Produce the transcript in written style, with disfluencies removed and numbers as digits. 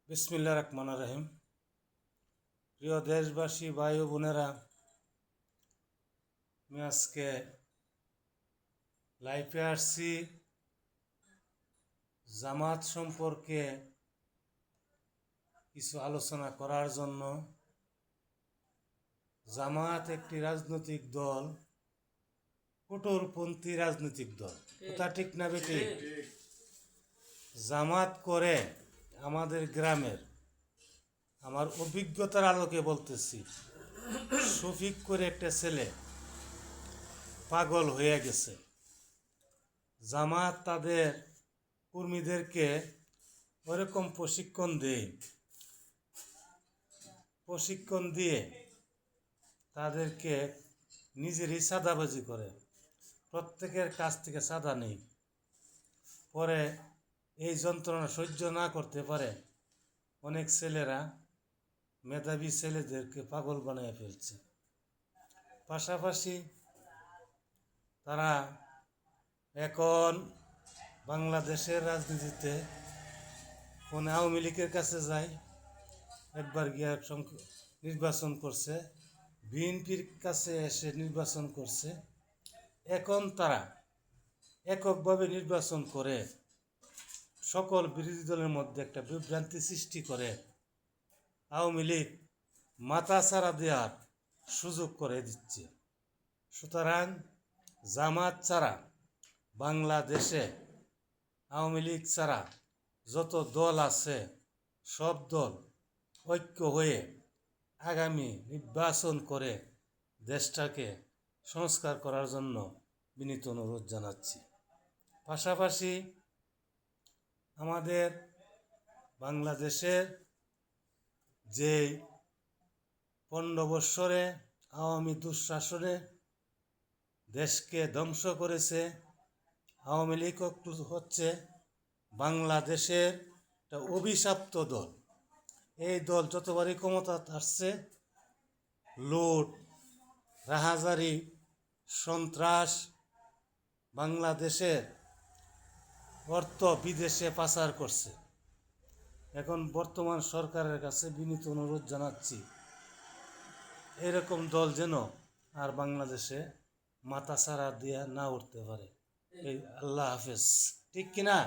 বিসমিল্লাহির রহমানির রহিম। প্রিয় দেশবাসী, ভাই ও বোনেরা, আমি আজকে লাইফে আসছি জামাত সম্পর্কে কিছু আলোচনা করার জন্য। জামাত একটি রাজনৈতিক দল, কঠোরপন্থী রাজনৈতিক দল। কথা ঠিক না বেটি? জামাত করে আমাদের গ্রামের, আমার অভিজ্ঞতার আলোকে বলতেছি, শফিক করে একটা ছেলে পাগল হয়ে গেছে। জামাত তাদের কর্মীদেরকে ওরকম প্রশিক্ষণ দিয়ে তাদেরকে নিজেরই চাঁদাবাজি করে, প্রত্যেকের কাছ থেকে চাঁদা নেই। পরে এই যন্ত্রণা সহ্য না করতে পারে অনেক ছেলেরা মেধাবী ছেলেদেরকে পাগল বানিয়ে ফেলছে। পাশাপাশি তারা এখন বাংলাদেশের রাজনীতিতে কোন আওয়ামী লীগের কাছে যায়, একবার গিয়ে নির্বাচন করছে, বিএনপির কাছে এসে নির্বাচন করছে। এখন তারা এককভাবে নির্বাচন করে সকল বিরোধী দলের মধ্যে একটা বিভ্রান্তি সৃষ্টি করে আওয়ামী লীগ মাথাছাড়া দেওয়ার সুযোগ করে দিচ্ছে। সুতরাং জামাত ছাড়া বাংলাদেশে আওয়ামী লীগ ছাড়া যত দল আছে সব দল ঐক্য হয়ে আগামী নির্বাচন করে দেশটাকে সংস্কার করার জন্য বিনীত অনুরোধ জানাচ্ছি। পাশাপাশি আমাদের বাংলাদেশের যে 15 বৎসরে আওয়ামী দুঃশাসনে দেশকে ধ্বংস করেছে, আওয়ামী লীগ হচ্ছে বাংলাদেশের একটা অভিশপ্ত দল। এই দল যতবারই ক্ষমতা আসছে, লুট, রাহাজারি, সন্ত্রাস, বাংলাদেশের অর্থ বিদেশে পাচার করছে। এখন বর্তমান সরকারের কাছে বিনীত অনুরোধ জানাচ্ছি, এরকম দল যেন আর বাংলাদেশে মাথাছাড়া দিয়ে না উঠতে পারে। এই আল্লাহ হাফেজ। ঠিক কিনা?